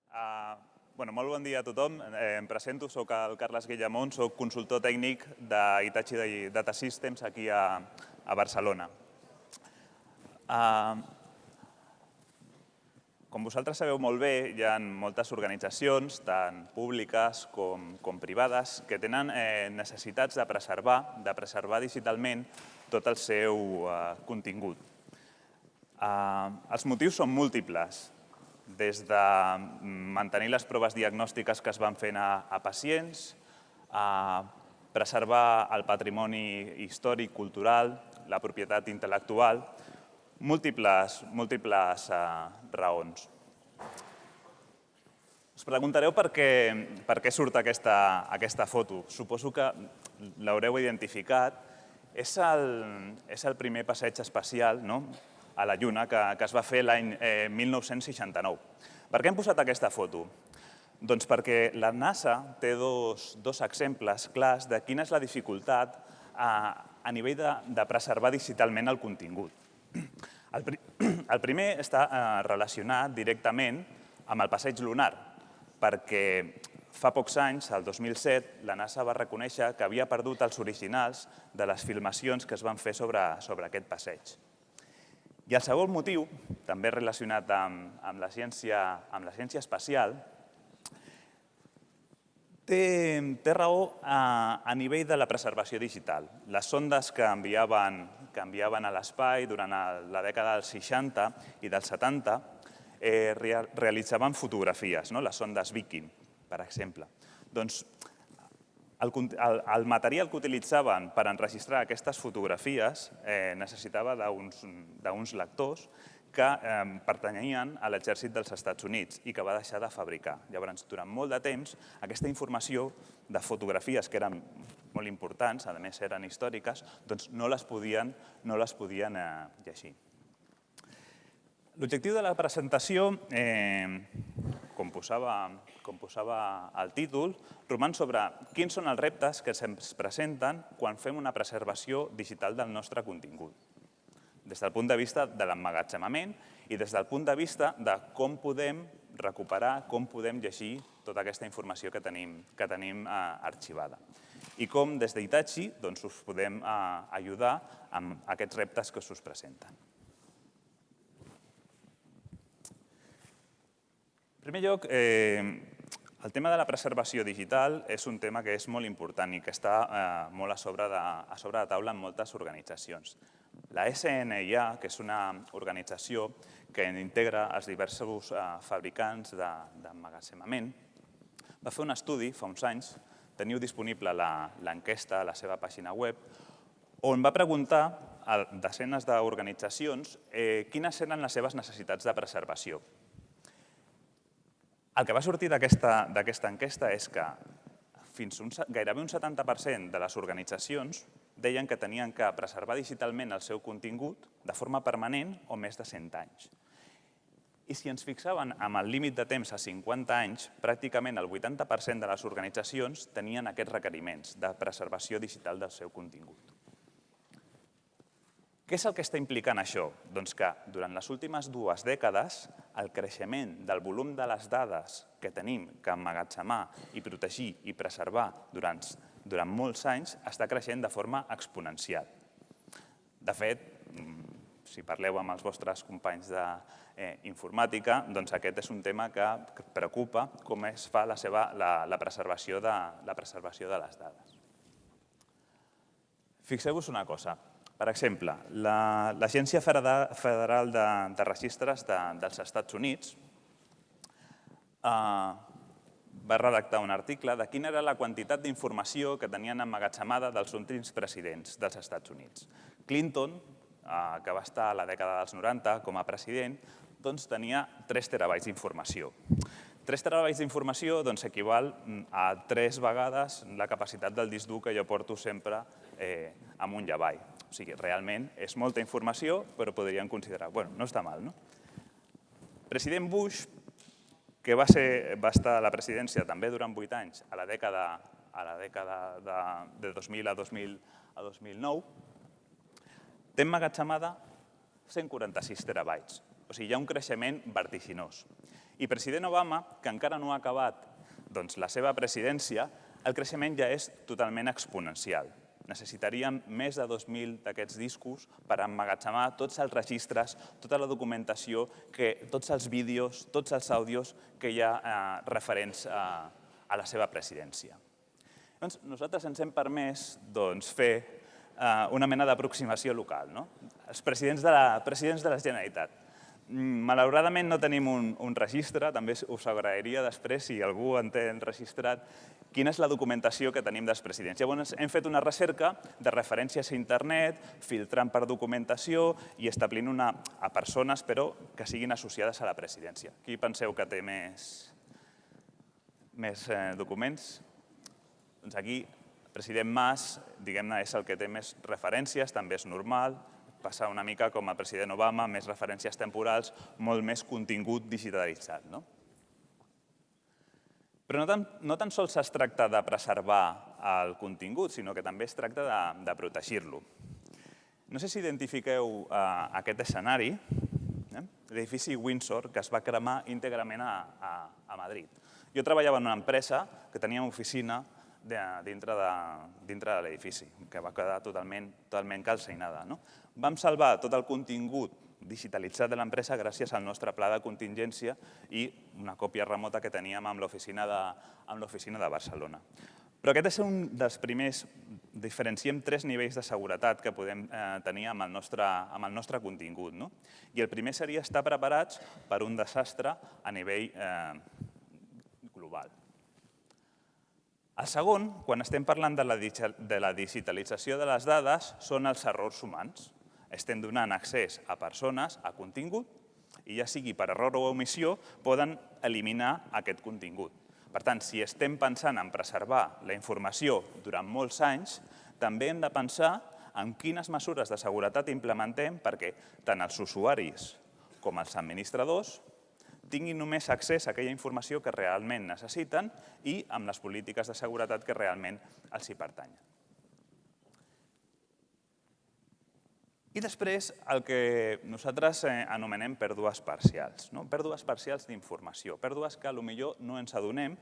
Molt bon dia a tothom. Em presento, soc el Carles Guillamón, soc consultor tècnic d'Hitachi Data Systems aquí a Barcelona. Com vosaltres sabeu molt bé, hi ha moltes organitzacions, tant públiques com privades, que tenen necessitats de preservar digitalment tot el seu contingut. Els motius són múltiples, des de mantenir les proves diagnòstiques que es van fent a pacients, a preservar el patrimoni històric, cultural, la propietat intel·lectual, múltiples raons. Us preguntareu per què surt aquesta foto. Suposo que l'haureu identificat. És el primer passeig espacial a la Lluna que es va fer l'any 1969. Per què hem posat aquesta foto? Doncs perquè la NASA té dos exemples clars de quina és la dificultat a nivell de preservar digitalment el contingut. El primer està relacionat directament amb el passeig lunar, perquè fa pocs anys, el 2007, la NASA va reconèixer que havia perdut els originals de les filmacions que es van fer sobre aquest passeig. I el segon motiu, també relacionat amb la ciència espacial, té raó a nivell de la preservació digital. Les sondes que enviaven a l'espai durant la dècada dels 60 i dels 70 realitzaven fotografies, les sondes Viking, per exemple. Doncs el material que utilitzaven per enregistrar aquestes fotografies necessitava d'uns lectors que pertanyien a l'exèrcit dels Estats Units i que va deixar de fabricar. Llavors, durant molt de temps, aquesta informació de fotografies que eren molt importants, a més eren històriques, doncs no les podien llegir. L'objectiu de la presentació, com posava el títol, roman sobre quins són els reptes que se'ns presenten quan fem una preservació digital del nostre contingut, des del punt de vista de l'emmagatzemament i des del punt de vista de com podem recuperar, com podem llegir tota aquesta informació que tenim arxivada. I com des d'Hitachi us podem ajudar amb aquests reptes que us presenten. En primer lloc, el tema de la preservació digital és un tema que és molt important i que està molt a sobre de taula en moltes organitzacions. La SNIA, que és una organització que integra els diversos fabricants d'emmagatzemament, va fer un estudi fa uns anys, teniu disponible l'enquesta a la seva pàgina web, on va preguntar a desenes d'organitzacions quines eren les seves necessitats de preservació. El que va sortir d'aquesta enquesta és que gairebé un 70% de les organitzacions deien que tenien que preservar digitalment el seu contingut de forma permanent o més de 100 anys. I si ens fixaven amb el límit de temps a 50 anys, pràcticament el 80% de les organitzacions tenien aquests requeriments de preservació digital del seu contingut. Què és el que està implicant això? Doncs que durant les últimes 2 dècades el creixement del volum de les dades que tenim que emmagatzemar i protegir i preservar durant molts anys està creixent de forma exponencial. De fet, si parleu amb els vostres companys d'informàtica, doncs aquest és un tema que preocupa com es fa la preservació de les dades. Fixeu-vos una cosa. Per exemple, l'Agència Federal de Registres dels Estats Units va redactar un article de quina era la quantitat d'informació que tenien emmagatzemada dels últims presidents dels Estats Units. Clinton, que va estar a la dècada dels 90 com a president, tenia 3 terabytes d'informació. 3 terabytes d'informació equival a 3 vegades la capacitat del disc dur que jo porto sempre amunt i avall. O sigui, realment és molta informació, però podríem considerar, no està mal, no? President Bush, que va estar a la presidència també durant 8 anys, a la dècada de 2000 a 2009, té emmagatzemada 146 terabytes. O sigui, hi ha un creixement vertiginós. I president Obama, que encara no ha acabat la seva presidència, el creixement ja és totalment exponencial. Necessitaríem més de 2.000 d'aquests discos per emmagatzemar tots els registres, tota la documentació, tots els vídeos, tots els àudios que hi ha referents a la seva presidència. Doncs nosaltres ens hem permès fer una mena d'aproximació local. Els presidents de la Generalitat. Malauradament no tenim un registre, també us agrairia després, si algú en té registrat, quina és la documentació que tenim dels presidents. Llavors hem fet una recerca de referències a internet, filtrant per documentació i establint a persones però que siguin associades a la presidència. Qui penseu que té més documents? Doncs aquí el president Mas, diguem-ne, és el que té més referències, també és normal, passar una mica com el president Obama, més referències temporals, molt més contingut digitalitzat. Però no tan sols es tracta de preservar el contingut, sinó que també es tracta de protegir-lo. No sé si identifiqueu aquest escenari, l'edifici Windsor, que es va cremar íntegrament a Madrid. Jo treballava en una empresa que tenia una oficina dintre de l'edifici, que va quedar totalment calcinada. Vam salvar tot el contingut digitalitzat de l'empresa gràcies al nostre pla de contingència i una còpia remota que teníem amb l'oficina de Barcelona. Però aquest és un dels primers, diferenciem 3 nivells de seguretat que podem tenir amb el nostre contingut. I el primer seria estar preparats per un desastre a nivell global. El segon, quan estem parlant de la digitalització de les dades, són els errors humans. Estem donant accés a persones, a contingut, i ja sigui per error o omissió, poden eliminar aquest contingut. Per tant, si estem pensant en preservar la informació durant molts anys, també hem de pensar en quines mesures de seguretat implementem perquè tant els usuaris com els administradors tinguin només accés a aquella informació que realment necessiten i amb les polítiques de seguretat que realment els hi pertanyen. I després el que nosaltres anomenem pèrdues parcials. Pèrdues parcials d'informació, pèrdues que potser no ens adonem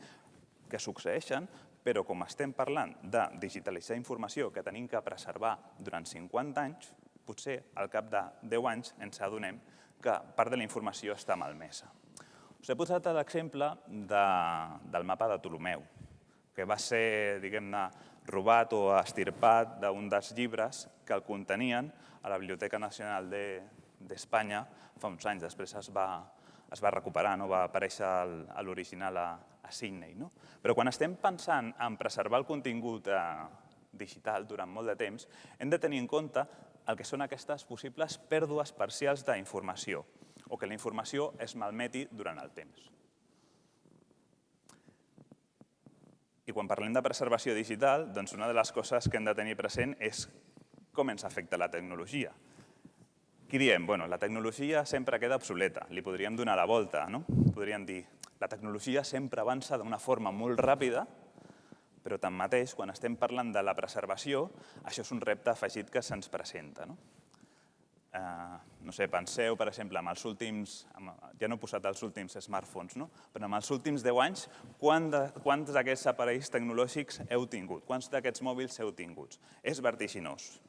que succeeixen, però com estem parlant de digitalitzar informació que tenim que preservar durant 50 anys, potser al cap de 10 anys ens adonem que part de la informació està malmesa. Us he posat l'exemple del mapa de Ptolemeu, que va ser, diguem-ne, robat o estirpat d'un dels llibres que el contenien a la Biblioteca Nacional d'Espanya fa uns anys. Després es va recuperar, va aparèixer l'original a Sydney. Però quan estem pensant en preservar el contingut digital durant molt de temps, hem de tenir en compte el que són aquestes possibles pèrdues parcials d'informació o que la informació es malmeti durant el temps. I quan parlem de preservació digital, doncs una de les coses que hem de tenir present és com ens afecta la tecnologia. Què diem? La tecnologia sempre queda obsoleta, li podríem donar la volta. Podríem dir, la tecnologia sempre avança d'una forma molt ràpida, però tanmateix, quan estem parlant de la preservació, això és un repte afegit que se'ns presenta. No sé, penseu, per exemple, amb els últims, ja no he posat els últims smartphones, però amb els últims 10 anys, quants d'aquests aparells tecnològics heu tingut? Quants d'aquests mòbils heu tingut? És vertiginós.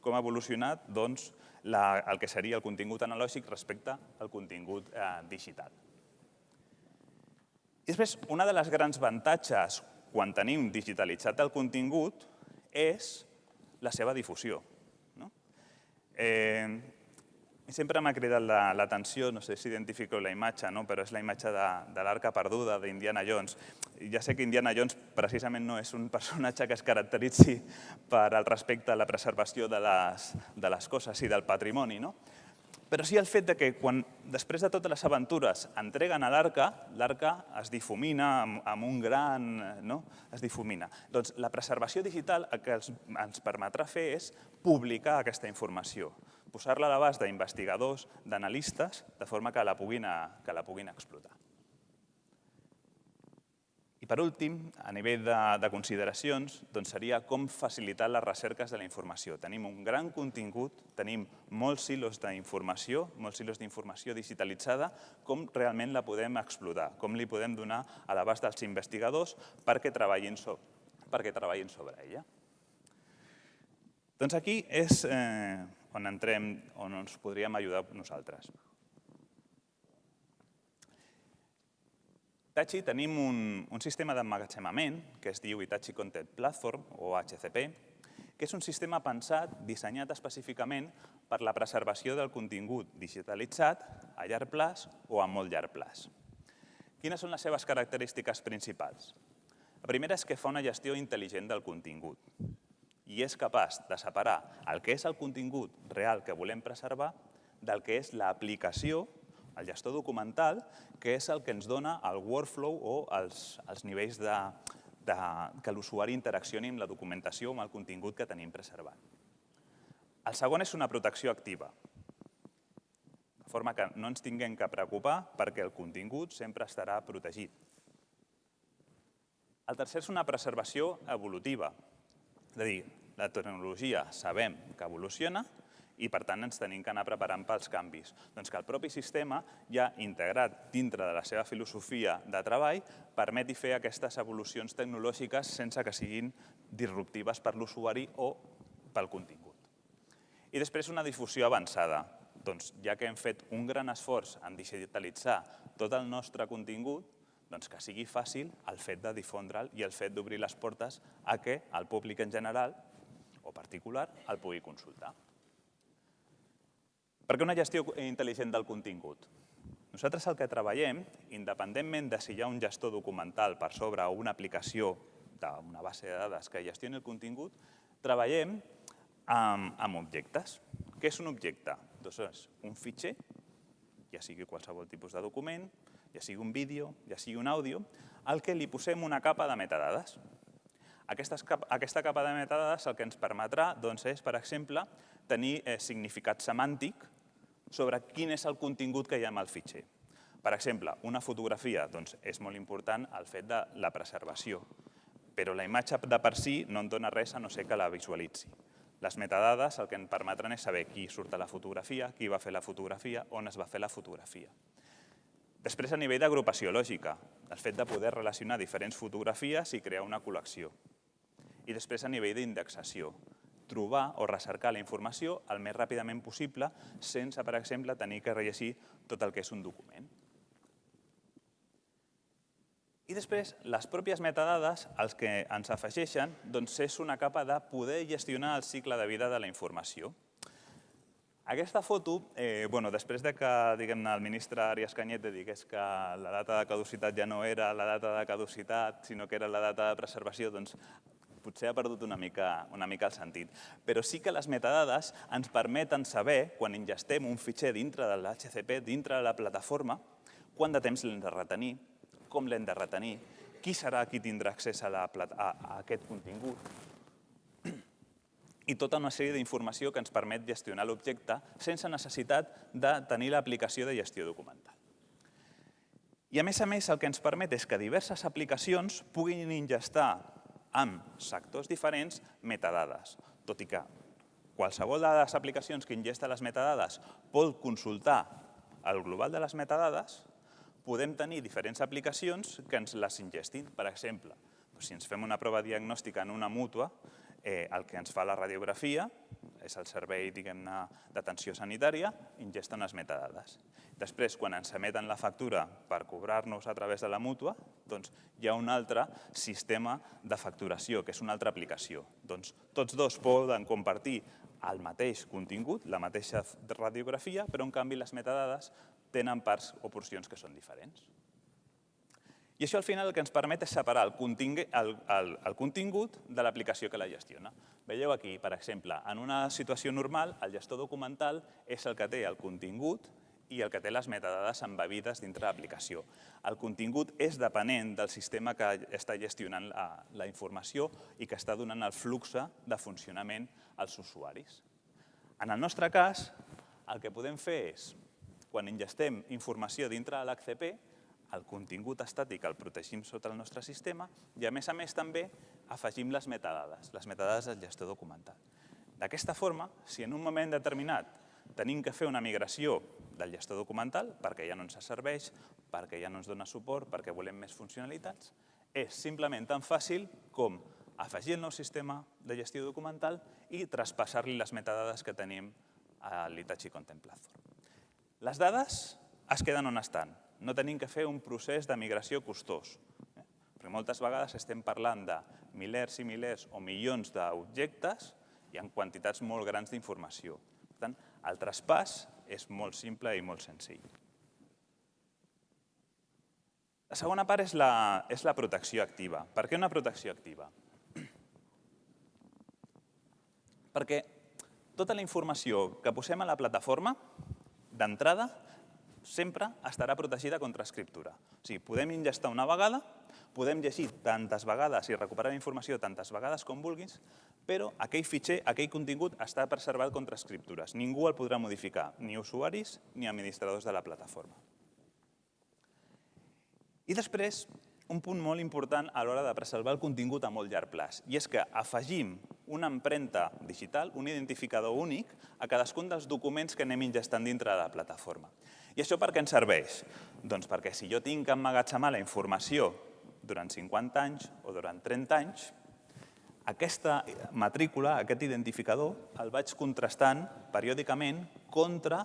Com ha evolucionat el que seria el contingut analògic respecte al contingut digital. I després, una de les grans avantatges quan tenim digitalitzat el contingut és la seva difusió. Sempre m'ha cridat l'atenció, no sé si identifiqueu la imatge, però és la imatge de l'Arca Perduda d'Indiana Jones. Ja sé que Indiana Jones precisament no és un personatge que es caracteritzi per el respecte a la preservació de les coses i del patrimoni, però sí el fet que després de totes les aventures entreguen a l'Arca, l'Arca es difumina amb un gran... es difumina. Doncs la preservació digital el que ens permetrà fer és publicar aquesta informació, posar-la a l'abast d'investigadors, d'analistes, de forma que la puguin explotar. I per últim, a nivell de consideracions, seria com facilitar les recerques de la informació. Tenim un gran contingut, tenim molts silos d'informació digitalitzada, com realment la podem explotar, com li podem donar a l'abast dels investigadors perquè treballin sobre ella. Doncs aquí és on entrem, on ens podríem ajudar nosaltres. A Hitachi tenim un sistema d'emmagatzemament que es diu Hitachi Content Platform, o HCP, que és un sistema pensat, dissenyat específicament per la preservació del contingut digitalitzat a llarg plaç o a molt llarg plaç. Quines són les seves característiques principals? La primera és que fa una gestió intel·ligent del contingut i és capaç de separar el que és el contingut real que volem preservar del que és l'aplicació, el gestor documental, que és el que ens dona el workflow o els nivells que l'usuari interaccioni amb la documentació o amb el contingut que tenim preservat. El segon és una protecció activa, de forma que no ens tinguem que preocupar perquè el contingut sempre estarà protegit. El tercer és una preservació evolutiva, és a dir, la tecnologia sabem que evoluciona i, per tant, ens tenim que anar preparant pels canvis. Doncs que el propi sistema, ja integrat dintre de la seva filosofia de treball, permeti fer aquestes evolucions tecnològiques sense que siguin disruptives per l'usuari o pel contingut. I després una difusió avançada. Doncs ja que hem fet un gran esforç en digitalitzar tot el nostre contingut, doncs que sigui fàcil el fet de difondre'l i el fet d'obrir les portes a que el públic en general o particular el pugui consultar. Per què una gestió intel·ligent del contingut? Nosaltres el que treballem, independentment de si hi ha un gestor documental per sobre o una aplicació d'una base de dades que gestioni el contingut, treballem amb objectes. Què és un objecte? Doncs és un fitxer, ja sigui qualsevol tipus de document, ja sigui un vídeo, ja sigui un àudio, al que li posem una capa de metadades. Aquesta capa de metadades el que ens permetrà és, per exemple, tenir significat semàntic sobre quin és el contingut que hi ha en el fitxer. Per exemple, una fotografia, doncs és molt important el fet de la preservació, però la imatge de per si no en dona res a no ser que la visualitzi. Les metadades el que ens permetran és saber qui surt a la fotografia, qui va fer la fotografia, on es va fer la fotografia. Després, a nivell d'agrupació lògica, el fet de poder relacionar diferents fotografies i crear una col·lecció. I després, a nivell d'indexació, trobar o recercar la informació el més ràpidament possible sense, per exemple, tenir que rellegir tot el que és un document. I després, les pròpies metadades, els que ens afegeixen, és una capa de poder gestionar el cicle de vida de la informació. Aquesta foto, després que el ministre Arias Cañete digués que la data de caducitat ja no era la data de caducitat, sinó que era la data de preservació, doncs potser ha perdut una mica el sentit. Però sí que les metadades ens permeten saber, quan ingestem un fitxer dintre de l'HCP, dintre de la plataforma, quant de temps l'hem de retenir, com l'hem de retenir, qui serà qui tindrà accés a aquest contingut, i tota una sèrie d'informació que ens permet gestionar l'objecte sense necessitat de tenir l'aplicació de gestió documental. I a més, el que ens permet és que diverses aplicacions puguin ingestar amb sectors diferents metadades, tot i que qualsevol de les aplicacions que ingesta les metadades pot consultar el global de les metadades, podem tenir diferents aplicacions que ens les ingestin. Per exemple, si ens fem una prova diagnòstica en una mútua, el que ens fa la radiografia, és el servei d'atenció sanitària, ingesta unes metadades. Després, quan ens emeten la factura per cobrar-nos a través de la mútua, hi ha un altre sistema de facturació, que és una altra aplicació. Tots dos poden compartir el mateix contingut, la mateixa radiografia, però en canvi les metadades tenen parts o porcions que són diferents. I això al final el que ens permet és separar el contingut de l'aplicació que la gestiona. Veieu aquí, per exemple, en una situació normal, el gestor documental és el que té el contingut i el que té les metadades embebides dintre l'aplicació. El contingut és depenent del sistema que està gestionant la informació i que està donant el flux de funcionament als usuaris. En el nostre cas, el que podem fer és, quan ingestem informació dintre de l'HCP, el contingut estàtic el protegim sota el nostre sistema i, a més també, afegim les metadades del gestor documental. D'aquesta forma, si en un moment determinat tenim que fer una migració del gestor documental perquè ja no ens serveix, perquè ja no ens dona suport, perquè volem més funcionalitats, és simplement tan fàcil com afegir el nou sistema de gestió documental i traspassar-li les metadades que tenim a l'Hitachi Contemplator. Les dades es queden on estan. No tenim que fer un procés de migració costós, perquè moltes vegades estem parlant de milers i milers o milions d'objectes i en quantitats molt grans d'informació. Per tant, el traspàs és molt simple i molt senzill. La segona part és la protecció activa. Per què una protecció activa? Perquè tota la informació que posem a la plataforma, d'entrada, sempre estarà protegida contra escriptura. O sigui, podem ingestar una vegada, podem llegir tantes vegades i recuperar informació tantes vegades com vulguis, però aquell fitxer, aquell contingut està preservat contra escriptures. Ningú el podrà modificar, ni usuaris ni administradors de la plataforma. I després, un punt molt important a l'hora de preservar el contingut a molt llarg plaç, i és que afegim una empremta digital, un identificador únic, a cadascun dels documents que anem ingestant dintre de la plataforma. I això per què ens serveix? Doncs perquè si jo tinc que emmagatzemar la informació durant 50 anys o durant 30 anys, aquesta matrícula, aquest identificador, el vaig contrastant periòdicament contra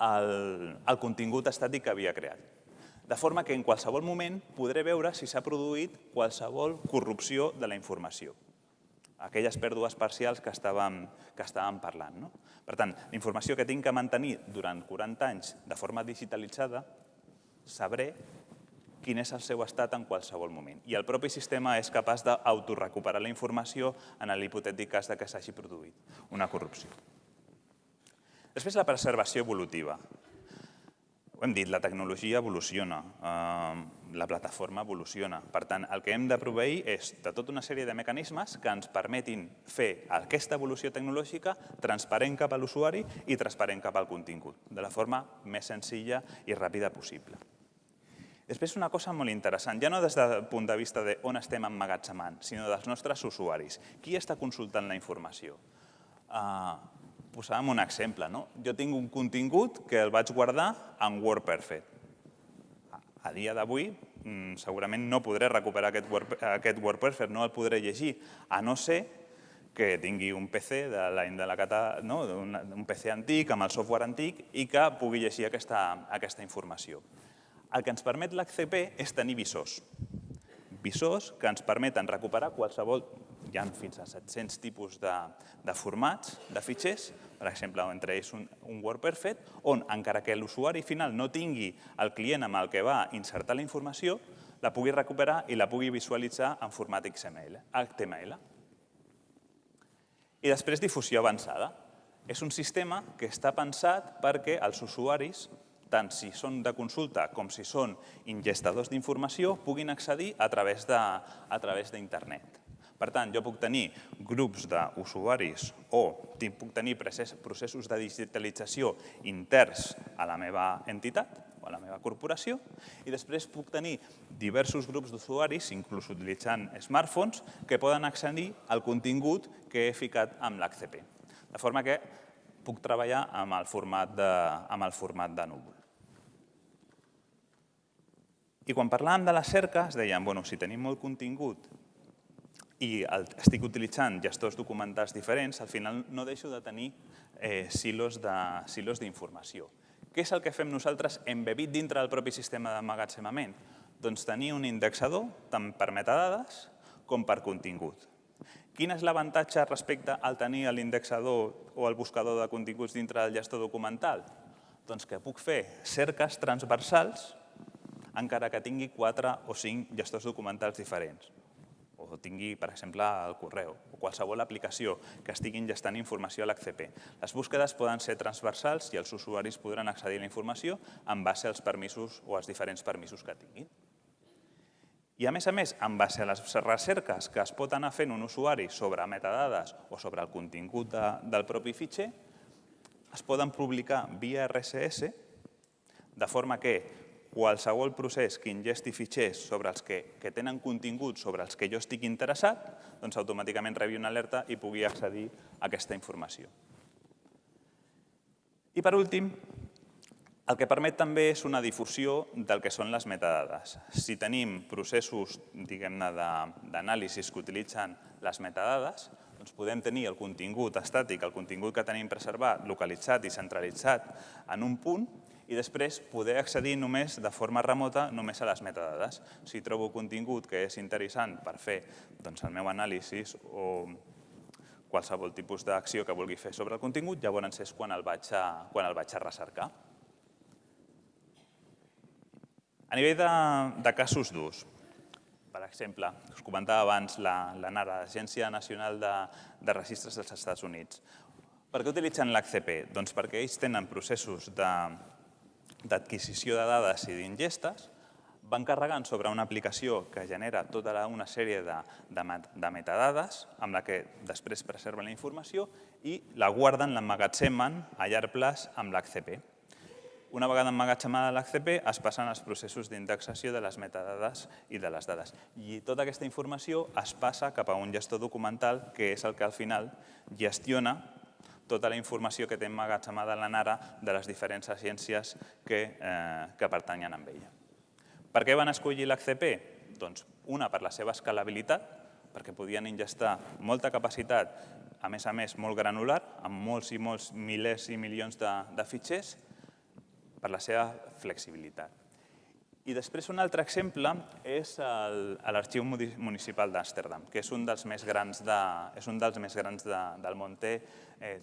el contingut estàtic que havia creat. De forma que en qualsevol moment podré veure si s'ha produït qualsevol corrupció de la informació. Aquelles pèrdues parcials que estàvem parlant. Per tant, la informació que tinc que mantenir durant 40 anys de forma digitalitzada, sabré quin és el seu estat en qualsevol moment. I el propi sistema és capaç d'autorecuperar la informació en l'hipotètic cas que s'hagi produït una corrupció. Després, la preservació evolutiva. Ho hem dit, la tecnologia evoluciona, la plataforma evoluciona. Per tant, el que hem de proveir és de tota una sèrie de mecanismes que ens permetin fer aquesta evolució tecnològica transparent cap a l'usuari i transparent cap al contingut, de la forma més senzilla i ràpida possible. Després, una cosa molt interessant, ja no des del punt de vista d'on estem emmagatzemant, sinó dels nostres usuaris. Qui està consultant la informació? Posàvem un exemple. Jo tinc un contingut que el vaig guardar en WordPerfect. A dia d'avui, segurament no podré recuperar aquest WordPerfect, no el podré llegir, a no ser que tingui un PC un PC antic, amb el software antic, i que pugui llegir aquesta informació. El que ens permet l'HCP és tenir visors. Visors que ens permeten recuperar qualsevol, hi ha fins a 700 tipus de formats, de fitxers, per exemple, entre ells un WordPerfect, on encara que l'usuari final no tingui el client amb el que va insertar la informació, la pugui recuperar i la pugui visualitzar en format HTML. I després, difusió avançada. És un sistema que està pensat perquè els usuaris, tant si són de consulta com si són ingestadors d'informació, puguin accedir a través d'internet. Per tant, jo puc tenir grups d'usuaris o puc tenir processos de digitalització interns a la meva entitat o a la meva corporació i després puc tenir diversos grups d'usuaris, inclús utilitzant smartphones, que poden accedir al contingut que he ficat amb l'HCP. De forma que puc treballar amb el format de núvol. I quan parlàvem de la cerca, es deien, si tenim molt contingut i estic utilitzant gestors documentals diferents, al final no deixo de tenir silos d'informació. Què és el que fem nosaltres embebit dintre del propi sistema d'emmagatzemament? Doncs tenir un indexador tant per metadades com per contingut. Quin és l'avantatge respecte al tenir l'indexador o el buscador de continguts dintre del gestor documental? Doncs que puc fer cerques transversals encara que tingui 4 o 5 gestors documentals diferents. O tingui, per exemple, el correu o qualsevol aplicació que estigui ingestant informació a l'HCP. Les búsquedes poden ser transversals i els usuaris podran accedir a la informació en base als permisos o als diferents permisos que tinguin. I, a més, en base a les recerques que es pot anar fent un usuari sobre metadades o sobre el contingut del propi fitxer, es poden publicar via RSS, de forma que qualsevol procés que ingesti fitxers sobre els que tenen contingut sobre els que jo estic interessat, doncs automàticament rebi una alerta i pugui accedir a aquesta informació. I per últim, el que permet també és una difusió del que són les metadades. Si tenim processos, diguem-ne, d'anàlisi que utilitzen les metadades, doncs podem tenir el contingut estàtic, el contingut que tenim preservat, localitzat i centralitzat en un punt, i després poder accedir només de forma remota només a les metadades. Si trobo contingut que és interessant per fer el meu anàlisi o qualsevol tipus d'acció que vulgui fer sobre el contingut, llavors és quan el vaig a recercar. A nivell de casos d'ús, per exemple, us comentava abans l'ANARA, l'Agència Nacional de Registres dels Estats Units. Per què utilitzen l'HCP? Doncs perquè ells tenen processos d'adquisició de dades i d'ingestes, van carregant sobre una aplicació que genera tota una sèrie de metadades amb la que després preserven la informació i la guarden, l'emmagatzemen a llarg plaç amb l'HCP. Una vegada emmagatzemada l'HCP es passen als processos d'indexació de les metadades i de les dades. I tota aquesta informació es passa cap a un gestor documental que és el que al final gestiona tota la informació que té emmagatzemada l'ANARA de les diferents agències que pertanyen a ella. Per què van escollir l'HCP? Doncs una, per la seva escalabilitat, perquè podien ingestar molta capacitat, a més molt granular, amb molts i molts milers i milions de fitxers, per la seva flexibilitat. I després un altre exemple és l'Arxiu Municipal d'Amsterdam, que és un dels més grans del món. Té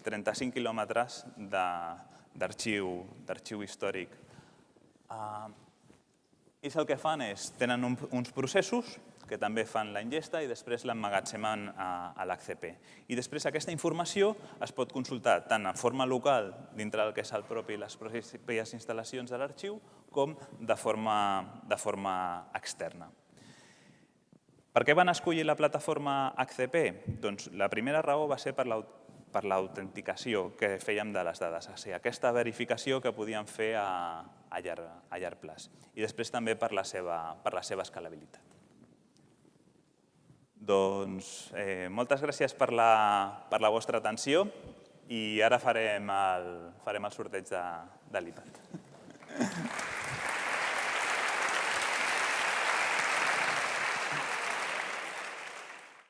35 quilòmetres d'arxiu històric. I el que fan és, tenen uns processos que també fan la ingesta i després l'emmagatzemen a l'HCP. I després aquesta informació es pot consultar tant en forma local dintre del que és les pròpies instal·lacions de l'arxiu com de forma externa. Per què van escollir la plataforma HCP? Doncs la primera raó va ser per l'autenticació que fèiem de les dades, o sigui, aquesta verificació que podíem fer a llarg plaç. I després també per la seva escalabilitat. Doncs moltes gràcies per la vostra atenció i ara farem el sorteig de l'iPad.